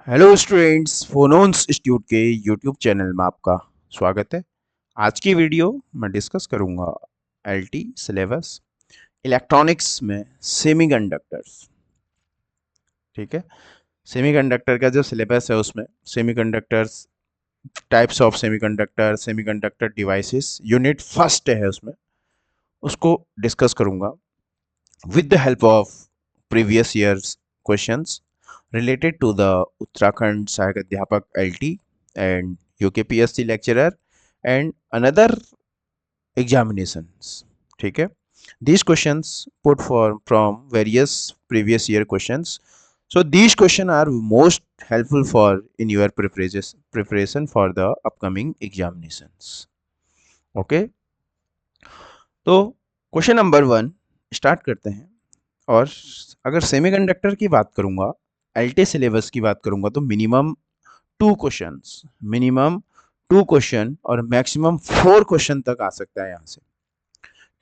Hello students, फोनोन्स institute के YouTube channel में आपका स्वागत है। आज की वीडियो मैं डिस्कस करूंगा एलटी सिलेबस इलेक्ट्रॉनिक्स में सेमीकंडक्टर्स। ठीक है, सेमीकंडक्टर का जो सिलेबस है उसमें semiconductors, types of semiconductor, semiconductor devices unit first है उसमें, उसको डिस्कस करूंगा with the help of previous year's questions related to the Uttarakhand Sahayak Adhyapak LT and UKPSC lecturer and another examinations. ठीक है, these questions put for from various previous year questions, so these questions are most helpful for in your preparation for the upcoming examinations. Okay, तो question number 1 start करते हैं। और अगर semiconductor की बात करूंगा, एलटी सिलेबस की बात करूंगा, तो मिनिमम टू क्वेश्चन और मैक्सिमम 4 क्वेश्चन तक आ सकता है यहाँ से।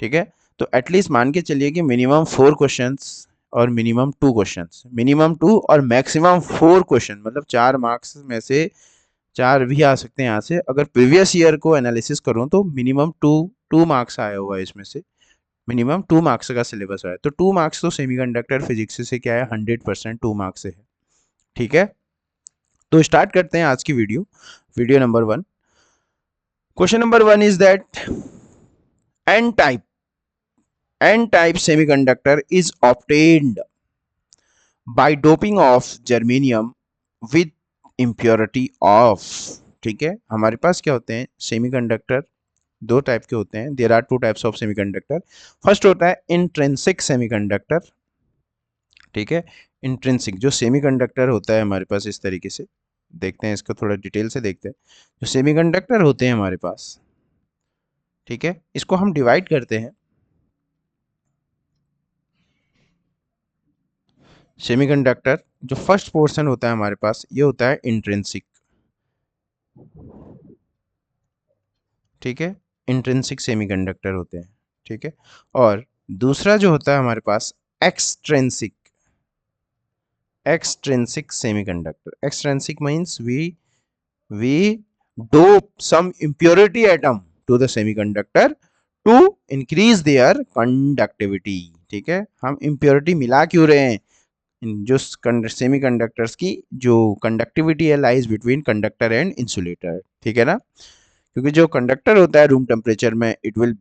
ठीक है, तो एटलीस्ट मान के चलिए कि मिनिमम 4 क्वेश्चंस और मिनिमम 2 क्वेश्चंस, मिनिमम 2 और मैक्सिमम 4 क्वेश्चन, मतलब 4 मार्क्स में से 4 भी आ सकते हैं यहाँ से। अगर प्रीवियस ईयर को एनालिसिस करूँ तो मिनिमम टू मार्क्स आया हुआ है इसमें से, मिनिमम 2 मार्क्स का सिलेबस है। तो 2 मार्क्स तो सेमीकंडक्टर फिजिक्स से क्या है, 100% 2 मार्क्स से है। ठीक है, तो स्टार्ट करते हैं आज की video number 1। Question number 1 is that n type semiconductor is obtained by doping of germanium with impurity of. ठीक है, हमारे पास क्या होते हैं सेमीकंडक्टर, दो टाइप के होते हैं। There are two types of semiconductor. First होता है इंट्रिंसिक सेमीकंडक्टर। ठीक है, इंट्रिंसिक जो सेमीकंडक्टर होता है हमारे पास, इस तरीके से देखते हैं, इसको थोड़ा डिटेल से देखते हैं। जो सेमीकंडक्टर होते हैं हमारे पास, ठीक है, इसको हम डिवाइड करते हैं। सेमीकंडक्टर जो फर्स्ट पोर्शन होता है हमारे पास, ये होता है इंट्रिंसिक। ठीक है, इंट्रिंसिक सेमीकंडक्टर होते हैं। ठीक है, और दूसरा जो होता है हमारे पास extrinsic semiconductor. Extrinsic means we dope some impurity atom to the semiconductor to increase their conductivity। ठीक है, हम impurity मिला क्यों रहे हैं, जो सेमीकंडक्टर्स की जो कंडक्टिविटी है lies between conductor and insulator. ठीक है ना, क्योंकि जो कंडक्टर होता है रूम टेम्परेचर में, it will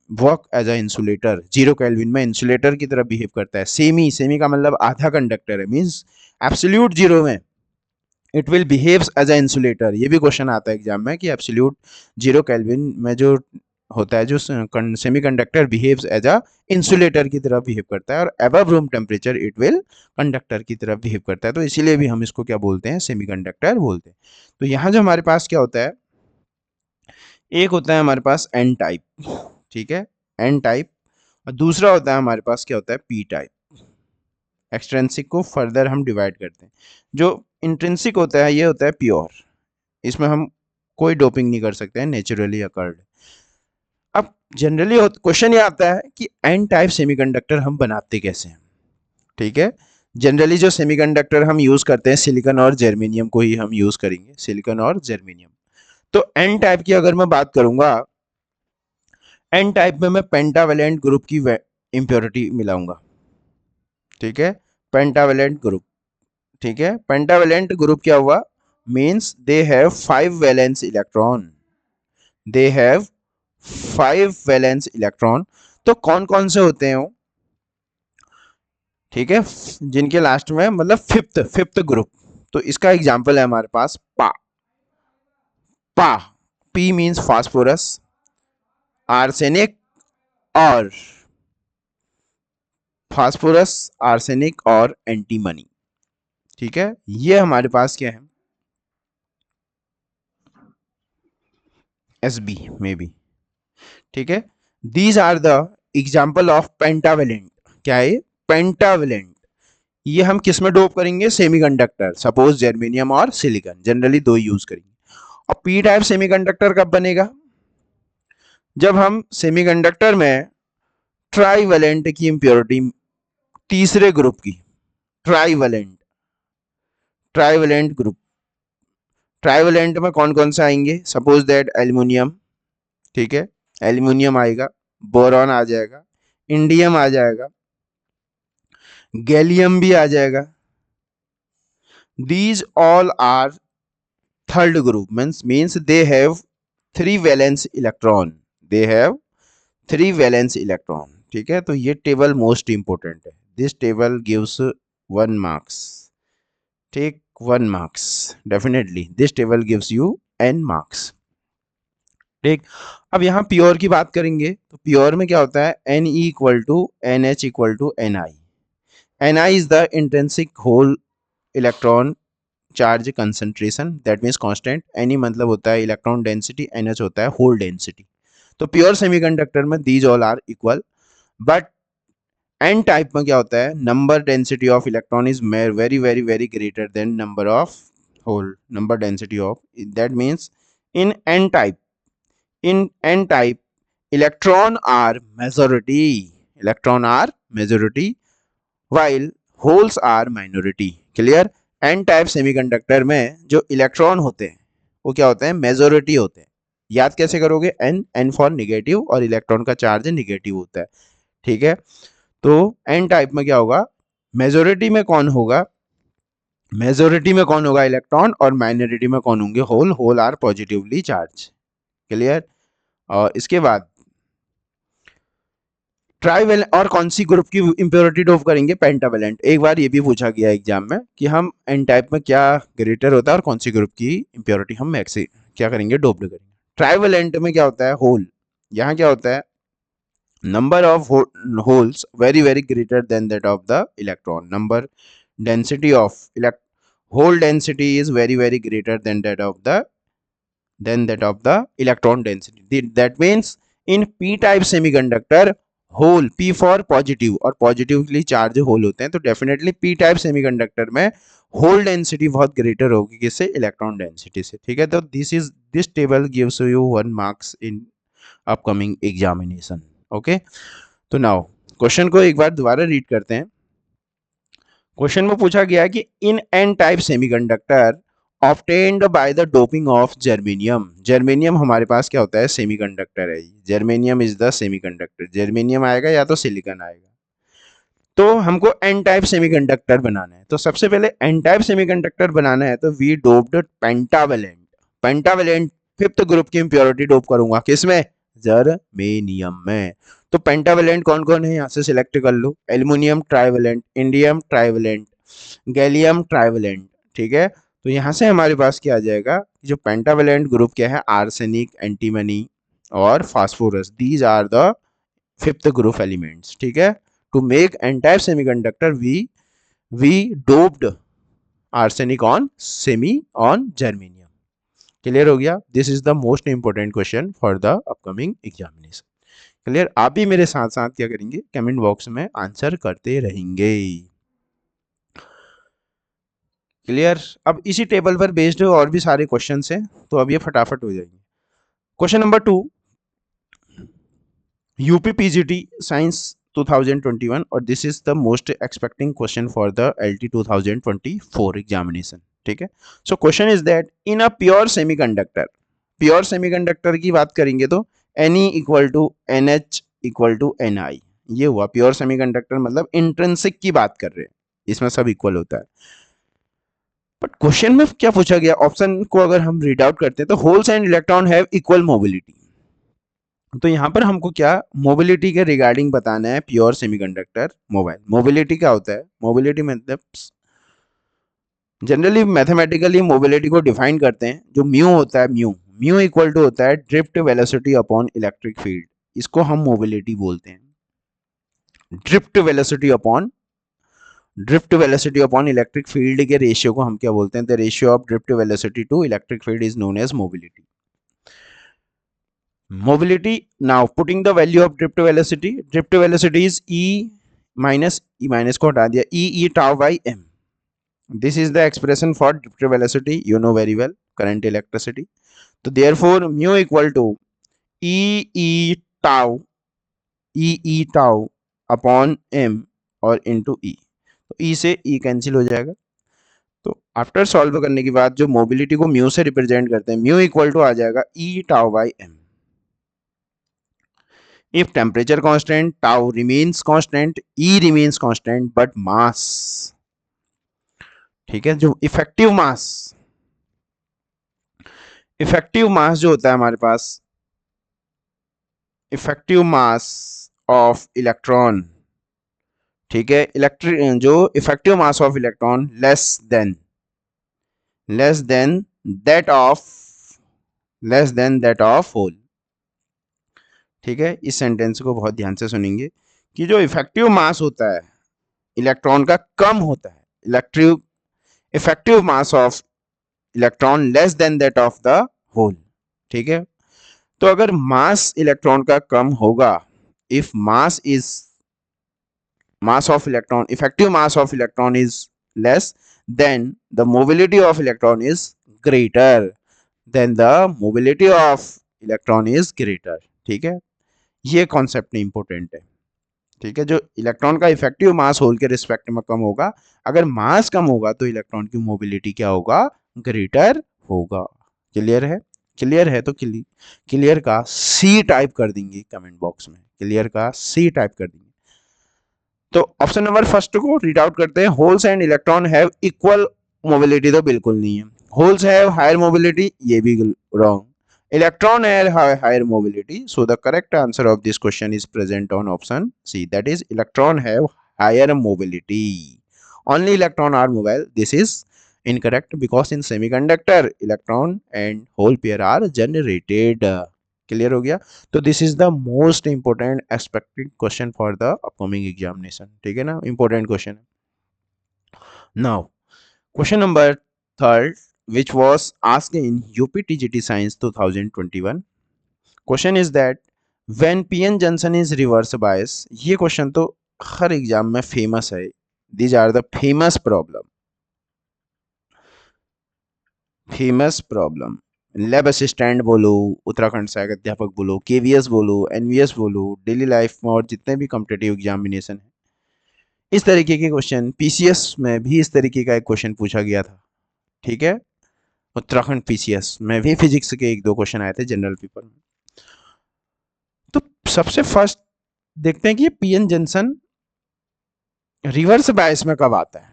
work as a insulator. 0 Kelvin में इंसुलेटर की तरह बिहेव करता है। सेमी का मतलब आधा कंडक्टर है, मीन्स एब्सोल्यूट 0 में it will behaves as a insulator. ये भी क्वेश्चन आता है एग्जाम में कि एब्सोल्यूट 0 केल्विन में जो होता है, जो semiconductor behaves as a insulator की तरह बिहेव करता है, और above room temperature it will conductor की तरह बिहेव करता है। तो इसीलिए भी हम इसको क्या बोलते हैं, सेमीकंडक्टर बोलते हैं। तो यहाँ जो हमारे पास क्या होता है, एक होता है हमारे पास एन टाइप। ठीक है, एन टाइप, और दूसरा होता है हमारे पास क्या होता है, पी टाइप। एक्सट्रिंसिक को फर्दर हम डिवाइड करते हैं। जो इंट्रिंसिक होता है ये होता है प्योर, इसमें हम कोई डोपिंग नहीं कर सकते हैं, नेचुरली अकर्ड। अब जनरली क्वेश्चन ये आता है कि एन टाइप सेमीकंडक्टर हम बनाते कैसे हैं। ठीक है, जनरली जो सेमीकंडक्टर हम यूज करते हैं, सिलिकॉन और जर्मेनियम को ही हम यूज करेंगे, सिलिकॉन और जर्मेनियम। तो एन टाइप की अगर मैं बात करूंगा, एन टाइप में मैं पेंटावेलेंट ग्रुप की इंप्योरिटी मिलाऊंगा। ठीक है, पेंटावेलेंट ग्रुप। ठीक है, पेंटावेलेंट ग्रुप क्या हुआ, means they have 5 valence electron, they have 5 valence electron. तो कौन कौन से होते हैं वो, ठीक है, जिनके लास्ट में मतलब फिफ्थ ग्रुप। तो इसका एग्जांपल है हमारे पास पा पी मीन्स फास्फोरस, आर्सेनिक और एंटीमनी। ठीक है, ये हमारे पास क्या है, एस बी में भी। ठीक है, these are the example of pentavalent. क्या है, पेंटावेलेंट। ये हम किस में डोप करेंगे, सेमीकंडक्टर, सपोज जर्मेनियम और सिलिकॉन, जनरली दो यूज करेंगे। और पी टाइप सेमीकंडक्टर कब बनेगा, जब हम सेमीकंडक्टर में ट्राईवेलेंट की इंप्योरिटी, तीसरे ग्रुप की, ट्राईवेलेंट ट्राइवेलेंट ग्रुप, ट्राइवेलेंट में कौन कौन से आएंगे, सपोज दैट एल्युमिनियम, ठीक है, एल्युमिनियम आएगा, बोरॉन आ जाएगा, इंडियम आ जाएगा, गैलियम भी आ जाएगा। These all are third group, means they have three valence electron, they have three valence electron, ठीक है। तो ये टेबल मोस्ट इंपोर्टेंट है, दिस टेबल गिव्स 1 मार्क्स, ठीक, 1 marks, definitely this table gives you n marks, ठीक। अब यहाँ pure की बात करेंगे तो प्योर में क्या होता है, Ne equal to NH equal to Ni, Ni is the intrinsic hole electron charge concentration, that means constant, Ni मतलब होता है इलेक्ट्रॉन डेंसिटी, NH होता है होल डेंसिटी। तो प्योर सेमीकंडक्टर में these all are equal, but n type में क्या होता है, number density of electron is very very very greater than number of hole, number density of, that means in n type, in n type electron are majority while holes are minority, clear। n type semiconductor में जो electron होते हैं वो क्या होते हैं, majority होते हैं। याद कैसे करोगे, n फॉर निगेटिव और इलेक्ट्रॉन का चार्ज निगेटिव होता है, ठीक है। तो n टाइप में क्या होगा, मेजोरिटी में कौन होगा, मेजोरिटी में कौन होगा, इलेक्ट्रॉन, और माइनॉरिटी में कौन होंगे, hole, hole are positively charge, clear. और इसके बाद ट्राइवेलेंट और कौन सी ग्रुप की इंप्योरिटी डोप करेंगे, पेंटावेलेंट। एक बार ये भी पूछा गया एग्जाम में कि हम एन टाइप में क्या ग्रेटर होता है और कौन सी ग्रुप की इंप्योरिटी हम मैक्सी क्या करेंगे, डोप्ड करेंगे। ट्राइवेलेंट में क्या होता है, होल, यहाँ क्या होता है, number of holes very very greater than that of the electron, number density of hole density is very very greater than that of the electron density, that means in p type semiconductor hole, p for positive, और positively charge hole होते हैं, तो definitely p type semiconductor में hole density बहुत greater होगी किससे, electron density से, ठीक है। तो this table gives you 1 marks in upcoming examination, okay. तो नाउ क्वेश्चन को एक बार दोबारा रीड करते हैं। क्वेश्चन में पूछा गया है कि इन n type semiconductor obtained by the doping of germanium, germanium हमारे पास क्या होता है, सेमीकंडक्टर है, germanium is the semiconductor, germanium आएगा या तो सिलिकॉन आएगा। तो हमको एन टाइप सेमीकंडक्टर बनाना है, तो सबसे पहले एन टाइप सेमीकंडक्टर बनाना है तो we doped pentavalent, pentavalent fifth group की इंप्योरिटी डोप करूंगा, किसमें, जर्मेनियम में। तो पेंटावेलेंट कौन कौन है, यहां से सिलेक्ट कर लो, aluminium trivalent, indium trivalent, gallium trivalent, ठीक है। तो यहां से हमारे पास क्या आ जाएगा, जो पेंटावेलेंट ग्रुप क्या है, आर्सेनिक, एंटीमनी और phosphorus, these are the fifth group elements, ठीक है। To make n type semiconductor we doped arsenic on germanium, clear हो गया। This is the most important question for the upcoming examination, clear. आप भी मेरे साथ साथ क्या करेंगे, कमेंट बॉक्स में आंसर करते रहेंगे, क्लियर। अब इसी टेबल पर बेस्ड और भी सारे क्वेश्चन हैं, तो अब ये फटाफट हो जाएंगे। Question number 2, UP PGT science 2021, और this is the most expecting question for the LT 2024 examination, ठीक है। So question is that in a pure semiconductor की बात करेंगे तो Ne equal to NH equal to Ni, ये हुआ प्योर सेमीकंडक्टर, मतलब इंट्रिंसिक की बात कर रहे हैं, इसमें सब इक्वल होता है। बट क्वेश्चन में क्या पूछा गया, ऑप्शन को अगर हम रीड आउट करते हैं तो holes and electron have equal mobility, तो यहां पर हमको क्या मोबिलिटी के रिगार्डिंग बताना है, प्योर सेमीकंडक्टर मोबाइल मोबिलिटी क्या होता है, मोबिलिटी मतलब जनरली मैथमेटिकली मोबिलिटी को डिफाइन करते हैं, जो म्यू होता है, म्यू इक्वल टू होता है drift velocity upon electric field, इसको हम मोबिलिटी बोलते हैं, drift velocity upon electric field के रेशियो को हम क्या बोलते हैं, the ratio of drift velocity to electric field is known as mobility. Mobility, now putting the value of drift velocity is e minus को हटा दिया, e tau by m, this is the expression for drift velocity, you know very well, current electricity, तो therefore mu equal to e tau upon m और into e, तो e से e cancel हो जाएगा, तो आफ्टर सॉल्व करने के बाद जो मोबिलिटी को म्यू से रिप्रेजेंट करते हैं, म्यू इक्वल टू आ जाएगा e tau by m. If temperature constant, tau remains constant, E remains constant, but mass, ठीक है, जो इफेक्टिव मास जो होता है हमारे पास, इफेक्टिव मास ऑफ इलेक्ट्रॉन, ठीक है, इलेक्ट्रिक जो effective mass of electron less than that of hole. ठीक है, इस सेंटेंस को बहुत ध्यान से सुनेंगे कि जो इफेक्टिव मास होता है इलेक्ट्रॉन का कम होता है, effective mass of electron less than that of the hole. ठीक है, तो अगर मास इलेक्ट्रॉन का कम होगा, if mass of electron, effective mass of electron is less, then the mobility of electron is greater, ठीक है, ये कॉन्सेप्ट इंपॉर्टेंट है. ठीक है, जो इलेक्ट्रॉन का इफेक्टिव मास होल के रिस्पेक्ट में कम होगा, अगर मास कम होगा तो इलेक्ट्रॉन की मोबिलिटी क्या होगा, ग्रेटर होगा. क्लियर है तो क्लियर का सी टाइप कर देंगे कमेंट बॉक्स में, क्लियर का सी टाइप कर देंगे. तो ऑप्शन नंबर फर्स्ट को रीड आउट करते हैं. Holes and electron have equal mobility, तो बिल्कुल नहीं है. होल्स हैव हायर मोबिलिटी, ये भी wrong. Electron have higher mobility, so the correct answer of this question is present on option C. That is, electron have higher mobility. Only electron are mobile. This is incorrect because in semiconductor, electron and hole pair are generated. Clear हो गया. तो this is the most important expected question for the upcoming examination. ठीक है ना, important question. Now, question number third, which was asked in UPTGT Science 2021. Question is that when PN junction is reverse bias, ये question तो हर exam में famous है. These are the famous problem. Lab assistant बोलो, उत्तराखंड सहायक अध्यापक बोलो, KVS बोलो, NVS बोलो, डेली लाइफ में और जितने भी कॉम्पिटिटिव एग्जामिनेशन है, इस तरीके के क्वेश्चन, PCS में भी इस तरीके का एक क्वेश्चन पूछा गया था. ठीक है, उत्तराखंड PCS में भी फिजिक्स के 1-2 क्वेश्चन आए थे जनरल पेपर में. तो सबसे फर्स्ट देखते हैं कि पीएन जंक्शन रिवर्स बायस में कब आता है.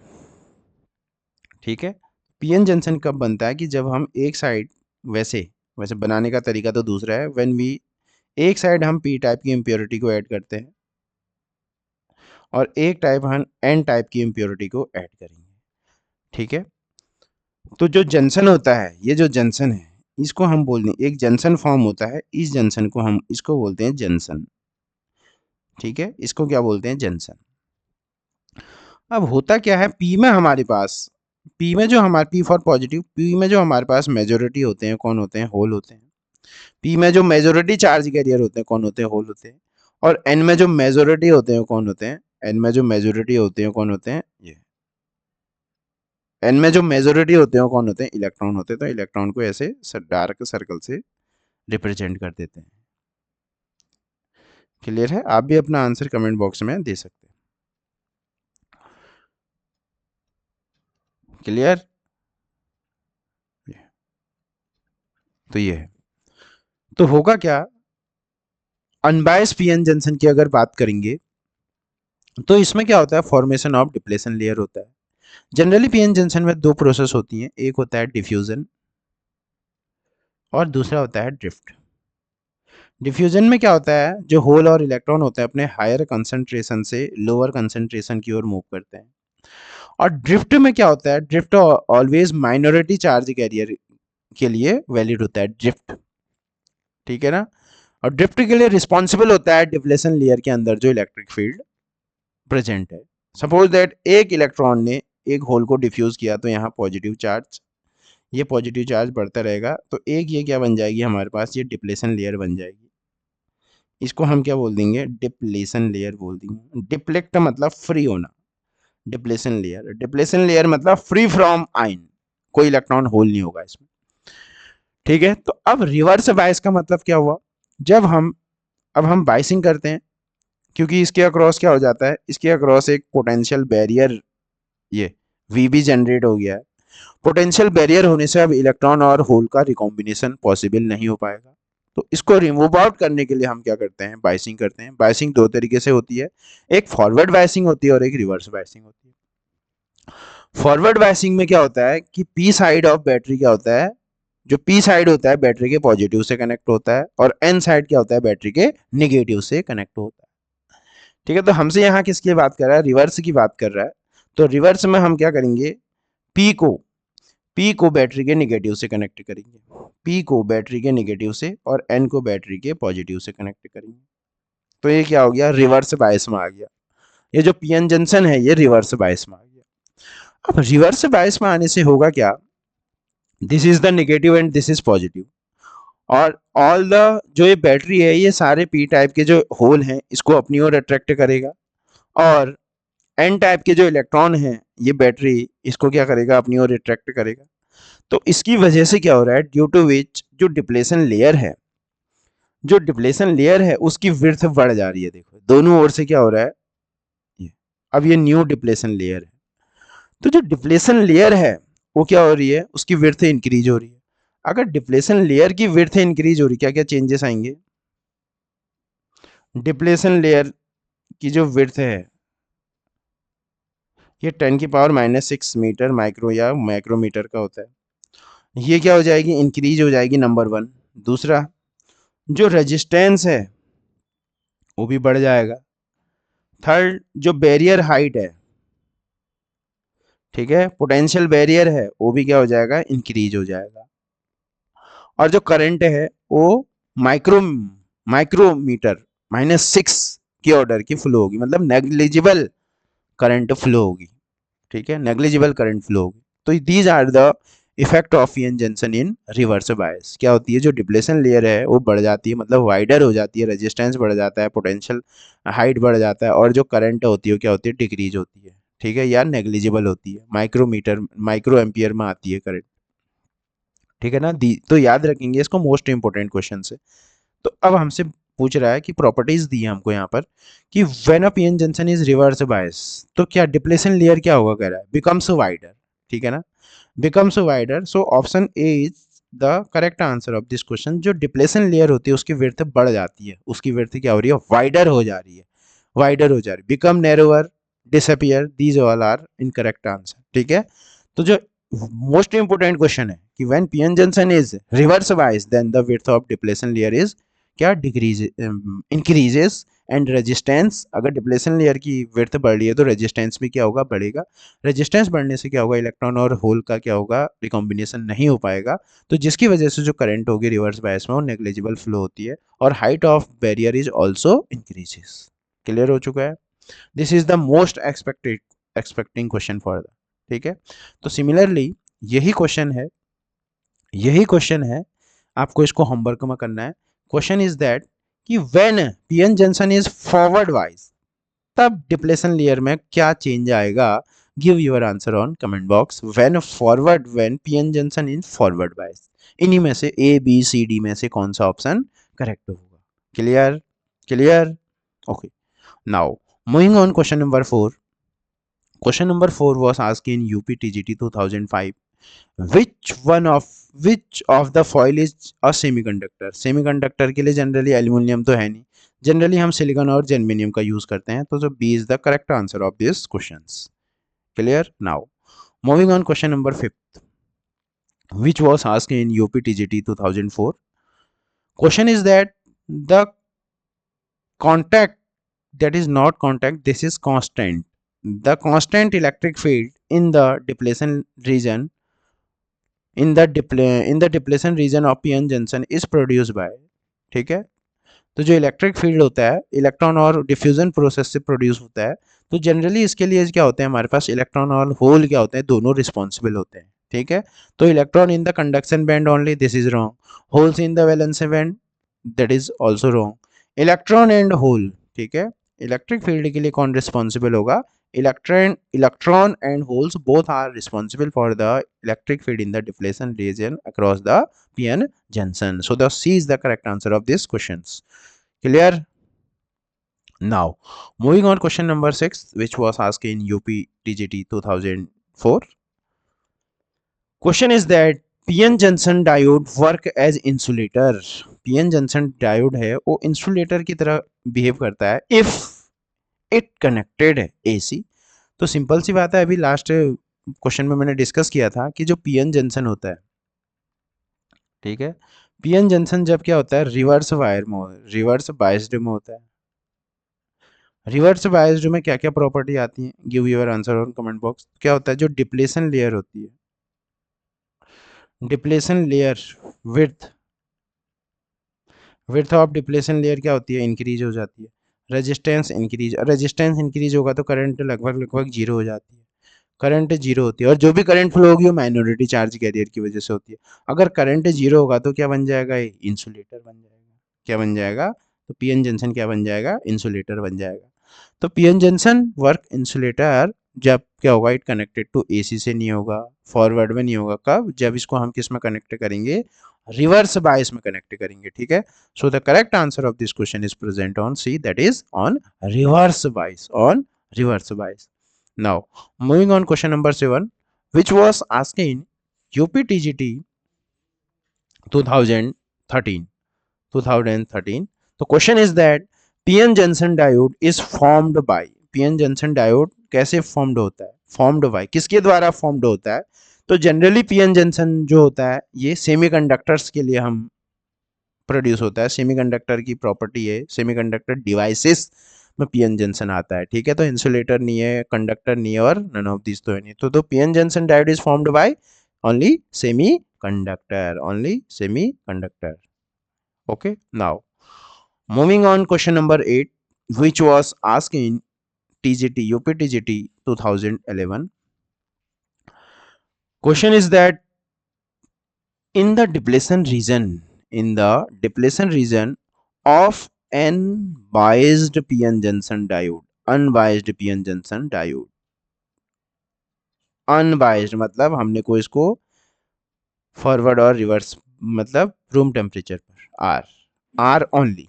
ठीक है, पीएन जंक्शन कब बनता है कि जब हम एक साइड, वैसे बनाने का तरीका तो दूसरा है, व्हेन वी एक साइड हम पी टाइप की इम्प्योरिटी को ऐड करते हैं और एक टाइप हम एन टाइप की इम्प्योरिटी को ऐड करेंगे. ठीक है, तो जो जंक्शन होता है, ये जो जंक्शन है, इसको हम बोलते हैं, एक जंक्शन फॉर्म होता है, इस जंक्शन को हम इसको बोलते हैं जंक्शन. ठीक है, इसको क्या बोलते हैं, जंक्शन. अब होता क्या है, पी में हमारे पास, पी में जो हमारे पी फॉर पॉजिटिव, पी में जो हमारे पास मेजोरिटी होते हैं, कौन होते हैं, होल होते हैं. पी में जो मेजोरिटी चार्ज कैरियर होते हैं, कौन होते हैं, होल होते हैं. और एन में जो मेजोरिटी होते हैं, कौन होते हैं, एन में जो मेजोरिटी होते हैं, कौन होते हैं, ये एन में जो मेजोरिटी होते हैं कौन होते हैं, इलेक्ट्रॉन होते हैं. तो इलेक्ट्रॉन को ऐसे डार्क सर्कल से रिप्रेजेंट कर देते हैं. क्लियर है, आप भी अपना आंसर कमेंट बॉक्स में दे सकते हैं. क्लियर, तो ये है. तो होगा क्या, अनबायस पीएन जंक्शन की अगर बात करेंगे तो इसमें क्या होता है, फॉर्मेशन ऑफ डिप्लेशन लेयर होता है. जनरली पीएन जंक्शन में 2 प्रोसेस होती हैं, एक होता है डिफ्यूजन और दूसरा होता है ड्रिफ्ट. डिफ्यूजन में क्या होता है, जो होल और इलेक्ट्रॉन होते हैं अपने हायर कंसंट्रेशन से लोअर कंसंट्रेशन की ओर मूव करते हैं. और ड्रिफ्ट में क्या होता है, drift always minority charge carrier के लिए वैलिड होता है, ड्रिफ्ट. ठीक है ना, और ड्रिफ्ट के लिए रिस्पॉन्सिबल होता है डिप्लेशन लेयर के अंदर जो इलेक्ट्रिक फील्ड प्रेजेंट है. सपोज दैट एक इलेक्ट्रॉन ने एक होल को डिफ्यूज किया, तो यहाँ पॉजिटिव चार्ज, ये पॉजिटिव चार्ज बढ़ता रहेगा, तो एक ये क्या बन जाएगी हमारे पास, ये डिप्लेशन लेयर बन जाएगी. इसको हम क्या बोल देंगे, डिप्लेशन लेयर बोल देंगे. डिप्लेक्ट मतलब फ्री होना, डिप्लेशन लेयर मतलब फ्री फ्रॉम आयन, कोई इलेक्ट्रॉन होल नहीं होगा इसमें. ठीक है, तो अब रिवर्स बायस का मतलब क्या हुआ, जब हम बाइसिंग करते हैं, क्योंकि इसके अक्रॉस क्या हो जाता है, इसके अक्रॉस एक पोटेंशियल बैरियर, ये वीबी जनरेट हो गया है. पोटेंशियल बैरियर होने से अब इलेक्ट्रॉन और होल का रिकॉम्बिनेशन पॉसिबल नहीं हो पाएगा। तो इसको रिमूव आउट करने के लिए हम क्या करते हैं, बायसिंग करते हैं। बायसिंग दो तरीके से होती है, एक फॉरवर्ड बायसिंग होती है और एक रिवर्स बायसिंग होती है। फॉरवर्ड बायसिंग में क्या होता है कि पी साइड ऑफ बैटरी क्या होता है, जो पी साइड होता है बैटरी के पॉजिटिव से कनेक्ट होता है और एन साइड क्या होता है बैटरी के निगेटिव से कनेक्ट होता है। ठीक है, तो हमसे यहाँ किसकी बात कर रहा है, रिवर्स की बात कर रहा है। तो रिवर्स में हम क्या करेंगे, पी को पी को बैटरी के निगेटिव से कनेक्ट करेंगे, पी को बैटरी के निगेटिव से और एन को बैटरी के पॉजिटिव से कनेक्ट करेंगे। तो ये क्या हो गया, रिवर्स बायस में आ गया। ये जो पीएन जंक्शन है ये रिवर्स बायस में आ गया। अब रिवर्स बायस में आने से होगा क्या, this is the negative and this is positive, और ऑल द जो ये बैटरी है ये सारे पी टाइप के जो होल हैं इसको अपनी ओर अट्रैक्ट करेगा, और एन टाइप के जो इलेक्ट्रॉन हैं ये बैटरी इसको क्या करेगा, अपनी ओर अट्रैक्ट करेगा। तो इसकी वजह से क्या हो रहा है, ड्यू टू विच जो डिप्लेशन लेयर है, जो डिप्लेशन लेयर है उसकी विड्थ बढ़ जा रही है। देखो दोनों ओर से क्या हो रहा है, ये अब ये न्यू डिप्लेशन लेयर है। तो जो डिप्लेशन लेयर है वो क्या हो रही है, उसकी विड्थ इंक्रीज हो रही है। अगर डिप्लेशन लेयर की विड्थ इंक्रीज हो रही, क्या क्या चेंजेस आएंगे, डिप्लेशन लेयर की जो विड्थ है ये 10⁻⁻6 मीटर माइक्रो या माइक्रोमीटर का होता है। ये क्या हो जाएगी, इंक्रीज हो जाएगी, नंबर वन। दूसरा, जो रेजिस्टेंस है वो भी बढ़ जाएगा। थर्ड, जो बैरियर हाइट है, ठीक है, पोटेंशियल बैरियर है, वो भी क्या हो जाएगा, इंक्रीज हो जाएगा। और जो करंट है वो माइक्रो माइक्रोमीटर -6 के ऑर्डर की फ्लो होगी, मतलब नेग्लिजिबल करंट फ्लो होगी। ठीक है, नेग्लिजिबल करंट फ्लो होगी। तो these are the effect of PN junction in reverse bias. क्या होती है, जो डिप्लेशन लेयर है वो बढ़ जाती है, मतलब वाइडर हो जाती है, रेजिस्टेंस बढ़ जाता है, पोटेंशियल हाइट बढ़ जाता है, और जो करंट होती है क्या होती है, डिक्रीज होती है। ठीक है, या नेग्लिजिबल होती है, माइक्रोमीटर माइक्रो एम्पियर में आती है करंट। ठीक है ना, तो याद रखेंगे इसको, मोस्ट इंपोर्टेंट क्वेश्चन से। तो अब हमसे पूछ रहा है कि प्रॉपर्टीज दी है हमको यहाँ पर कि when a PN junction is reverse बायस, तो क्या डिप्लेशन लेयर क्या होगा, कह रहा है बिकम्स वाइडर। ठीक है ना, becomes wider. So option A is the correct answer of this question. जो डिप्लेशन लेयर होती है उसकी विड्थ बढ़ जाती है, उसकी विड्थ क्या हो रही है, वाइडर हो जा रही है, वाइडर हो जा रही है, become narrower, disappear, these all are incorrect answer. ठीक है, तो जो मोस्ट इंपोर्टेंट क्वेश्चन है कि when PN junction is reverse bias then the width of depletion layer is क्या, डिक्रीज इंक्रीजेस, एंड रेजिस्टेंस, अगर डिप्लेशन लेयर की विड्थ बढ़ रही है तो रेजिस्टेंस भी क्या होगा, बढ़ेगा। रेजिस्टेंस बढ़ने से क्या होगा, इलेक्ट्रॉन और होल का क्या होगा, रिकॉम्बिनेशन नहीं हो पाएगा, तो जिसकी वजह से जो करंट होगी रिवर्स बायस में वो नेग्लिजिबल फ्लो होती है, और height of barrier is also increases. Clear हो चुका है, this is the most expecting question for the. ठीक है, तो सिमिलरली यही क्वेश्चन है, यही क्वेश्चन है, आपको इसको होमवर्क में करना है। क्वेश्चन इज दैट कि when PN junction is forward wise, तब डिप्लेशन लेयर में क्या चेंज आएगा, give your answer on comment box. When forward, when PN junction is forward wise, इन्हीं में से ए बी सी डी में से कौन सा ऑप्शन करेक्ट होगा। Clear, clear, okay. Now moving on, question number 4। Question number 4 was asked in UP TGT 2005. Which of the foil is a semiconductor? Semiconductor के लिए जनरली एल्यूमिनियम तो है नहीं, जनरली हम सिलिकॉन और जर्मेनियम का यूज करते हैं, तो जो B is the correct answer of this questions. Clear, now moving on, question number 5 which was asked in UP TGT 2004. Question is that the contact, that is not contact, this is constant, the constant electric field in the depletion region, in the depletion region of pn junction is produced by। ठीक है, तो जो electric field होता है electron और diffusion process से produce होता है, तो जनरली इसके लिए क्या होते हैं हमारे पास, इलेक्ट्रॉन और होल क्या होते हैं, दोनों रिस्पॉन्सिबल होते हैं। ठीक है, तो electron in the conduction band only, this is wrong. Holes in the valence band, that is also wrong. Electron and hole, ठीक है, इलेक्ट्रिक फील्ड के लिए कौन रिस्पॉन्सिबल होगा, electron and holes both are responsible for the electric field in the depletion region across the pn junction. So the C is the correct answer of these questions. Clear, now moving on, question number 6 which was asked in UP TGT 2004. Question is that PN junction diode work as insulator. PN junction diode है वो insulator की तरह behave करता है if it connected है AC. तो simple सी बात है, अभी लास्ट क्वेश्चन में मैंने डिस्कस किया था कि जो पीएन जंक्शन होता है, ठीक है, पीएन जंक्शन जब क्या होता है रिवर्स वायर में, रिवर्स बायस्ड में होता है। रिवर्स बायस्ड में क्या क्या प्रॉपर्टी आती है, give your answer on comment box. क्या होता है, जो डिप्लेशन लेयर होती है, depletion layer width, width of depletion layer क्या होती है, इंक्रीज हो जाती है। रेजिस्टेंस इंक्रीज, रेजिस्टेंस इंक्रीज होगा तो करंट लगभग लगभग जीरो हो जाती है, करंट जीरो होती है। और जो भी करंट फ्लो होगी वो माइनॉरिटी चार्ज कैरियर की वजह से होती है। अगर करंट जीरो होगा तो क्या बन जाएगा, ये इंसुलेटर बन जाएगा। क्या बन जाएगा, तो पीएन जंक्शन क्या बन जाएगा, इंसुलेटर बन जाएगा। तो पीएन जंक्शन वर्क इंसुलेटर जब क्या होगा, इट कनेक्टेड टू एसी से नहीं होगा, फॉरवर्ड में नहीं होगा। कब, जब इसको हम किस में कनेक्ट करेंगे, रिवर्स बायस में कनेक्ट करेंगे, ठीक है। So the correct answer of this question is present on C, that is on reverse bias, on reverse bias. Now, moving on question number 7, which was asked in UPTGT 2013. 2013. The question is that PN Johnson diode is formed by, PN Johnson diode कैसे formed होता है, formed by किसके द्वारा formed होता है। तो generally PN Johnson जो होता है ये सेमीकंडक्टर्स के लिए हम प्रोड्यूस होता है, सेमीकंडक्टर की प्रॉपर्टी है, सेमीकंडक्टर डिवाइसेस में पीएन जंक्शन आता है, ठीक है। तो इंसुलेटर नहीं है, कंडक्टर नहीं है, और नन ऑफ दिस तो है नहीं। तो PN junction diode is formed by only semi conductor, only semi conductor. Okay, now moving on question number 8 which was asked in TGT UPTGT 2011. Question is that in the depletion region, in the depletion region of unbiased PN junction diode, unbiased PN junction diode, unbiased मतलब हमने को इसको forward और reverse मतलब room temperature पर, are, are only,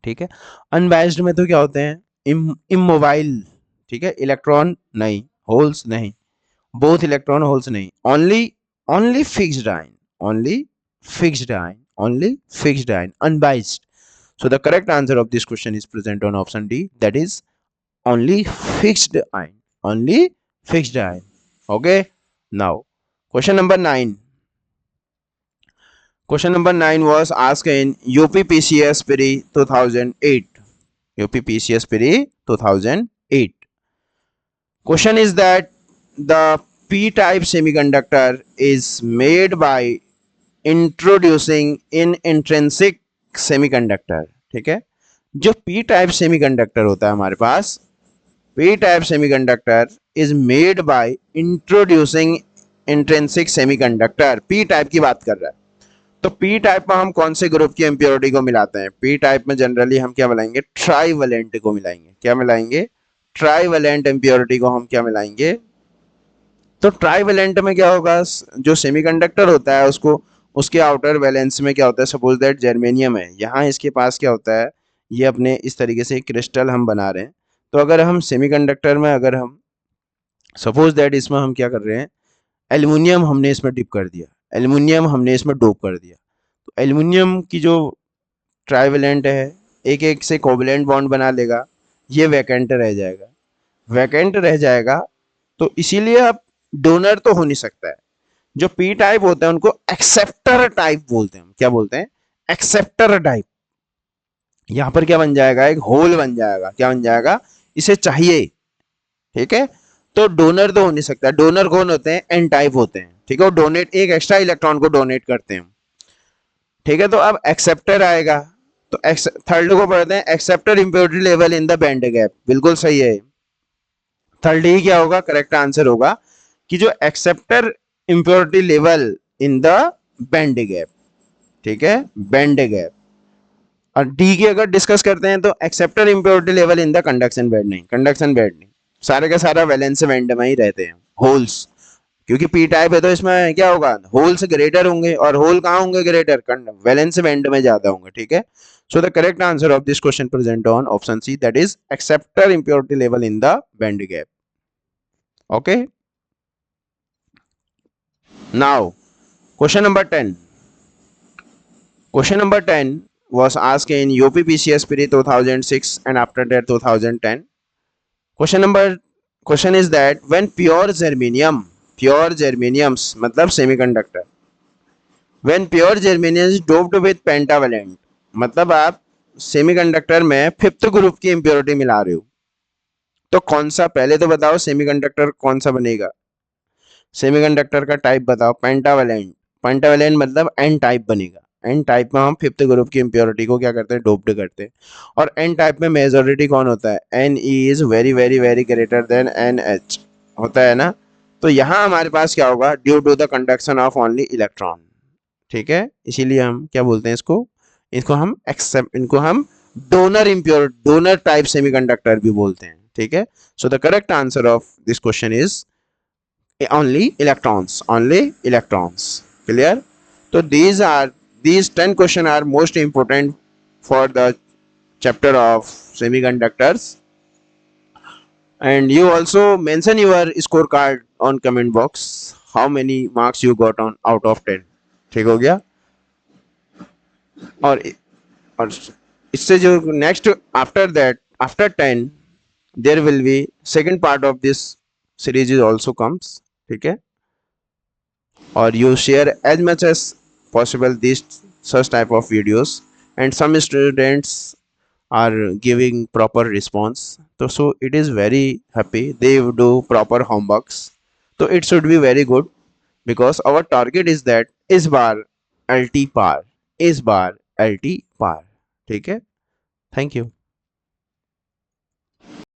ठीक है। Unbiased में तो क्या होते हैं, इमोबाइल, ठीक है, इलेक्ट्रॉन नहीं, होल्स नहीं, बोथ इलेक्ट्रॉन होल्स नहीं, only, only fixed ion, only fixed ion, only fixed ion, unbiased. So the correct answer of this question is present on option D, that is only fixed ion, only fixed ion. Okay, now question number 9. Question number 9 was asked in UPPCS PRI 2008. UPPCS PRI 2008. Question is that the p-type semiconductor is made by introducing in intrinsic semiconductor, ठीक है। जो P type semiconductor होता है हमारे पास, p type semiconductor is made by introducing intrinsic semiconductor, p type की बात कर रहा है। तो पी टाइप में हम कौन से ग्रुप की इंप्योरिटी को मिलाते हैं, पी टाइप में जनरली हम क्या मिलाएंगे, ट्राईवैलेंट को मिलाएंगे। क्या मिलाएंगे, ट्राईवैलेंट इंप्योरिटी को हम क्या मिलाएंगे। तो ट्राईवैलेंट में क्या होगा, जो सेमीकंडक्टर होता है उसको, उसके आउटर वैलेंस में क्या होता है, सपोज दैट जर्मेनियम है, यहाँ इसके पास क्या होता है, ये अपने इस तरीके से क्रिस्टल हम बना रहे हैं। तो अगर हम सेमीकंडक्टर में, अगर हम सपोज दैट इसमें हम क्या कर रहे हैं, एल्युमिनियम हमने इसमें डिप कर दिया, एल्युमिनियम हमने इसमें डोप कर दिया, तो एल्युमिनियम की जो ट्राईवैलेंट है एक एक से कोवैलेंट बॉन्ड बना लेगा, ये वैकेंट रह जाएगा, वैकेंट रह जाएगा। तो इसीलिए अब डोनर तो हो नहीं सकता है। जो पी टाइप होते हैं उनको एक्सेप्टर टाइप बोलते हैं, क्या बोलते हैं, एक्सेप्टर टाइप। यहां पर क्या बन जाएगा, एक होल बन जाएगा, क्या बन जाएगा, इसे चाहिए, ठीक है। तो डोनर तो हो नहीं सकता, डोनर कौन होते हैं, एन टाइप होते हैं, ठीक है, वो डोनेट, एक एक्स्ट्रा इलेक्ट्रॉन को डोनेट करते हैं, ठीक है। तो अब एक्सेप्टर आएगा, तो थर्ड को पढ़ते हैं, acceptor impurity level in the band gap, बिल्कुल सही है। थर्ड ही क्या होगा, करेक्ट आंसर होगा कि जो acceptor impurity level in the band gap, ठीक है, बैंड गैप। और डी की अगर डिस्कस करते हैं तो acceptor impurity level in the conduction band, नहीं, कंडक्शन बैंड नहीं, सारे का सारा वैलेंस बैंड में ही रहते हैं, होल्स, क्योंकि पी टाइप है तो इसमें क्या होगा, होल्स ग्रेटर होंगे, और होल कहाँ होंगे ग्रेटर, वैलेंस बैंड में ज्यादा होंगे, ठीक है। So the correct answer of this question present on option C, that is acceptor impurity level in the band gap. Okay, Now, question number 10. Question number 10 was asked in UPPCS pre 2006 and after that 2010. Question is that when pure germaniums मतलब semiconductor, when pure germanium is doped with pentavalent मतलब आप semiconductor में fifth group की impurity मिला रहे हो, तो कौन सा, पहले तो बताओ सेमीकंडक्टर कौन सा बनेगा, सेमीकंडक्टर का टाइप बताओ, पेंटावेलेंट, पेंटावेलेंट मतलब एन टाइप बनेगा। एन टाइप में हम फिफ्थ ग्रुप की इंप्योरिटी को क्या करते हैं, डोप्ड करते हैं। और एन टाइप में मेजोरिटी कौन होता है, N E is very very very greater than N H होता है ना। तो यहाँ हमारे पास क्या होगा, due to the conduction of only electron, ठीक है, इसीलिए हम क्या बोलते हैं इसको, इसको हम एक्सेप्ट, इनको हम donor impure, donor type semiconductor भी बोलते हैं, ठीक है। So the correct answer of this question is only electrons, only electrons. Clear? So these 10 questions are most important for the chapter of semiconductors. And you also mention your scorecard on comment box. How many marks you got on out of 10? ठीक हो गया। और और इससे जो next after that, after 10 there will be second part of this series is also comes, ठीक है। or you share as much as possible these such type of videos, and some students are giving proper response, so it is very happy, they do proper homeworks, so it should be very good, because our target is that is bar lt par, is bar lt par, ठीक है। Thank you.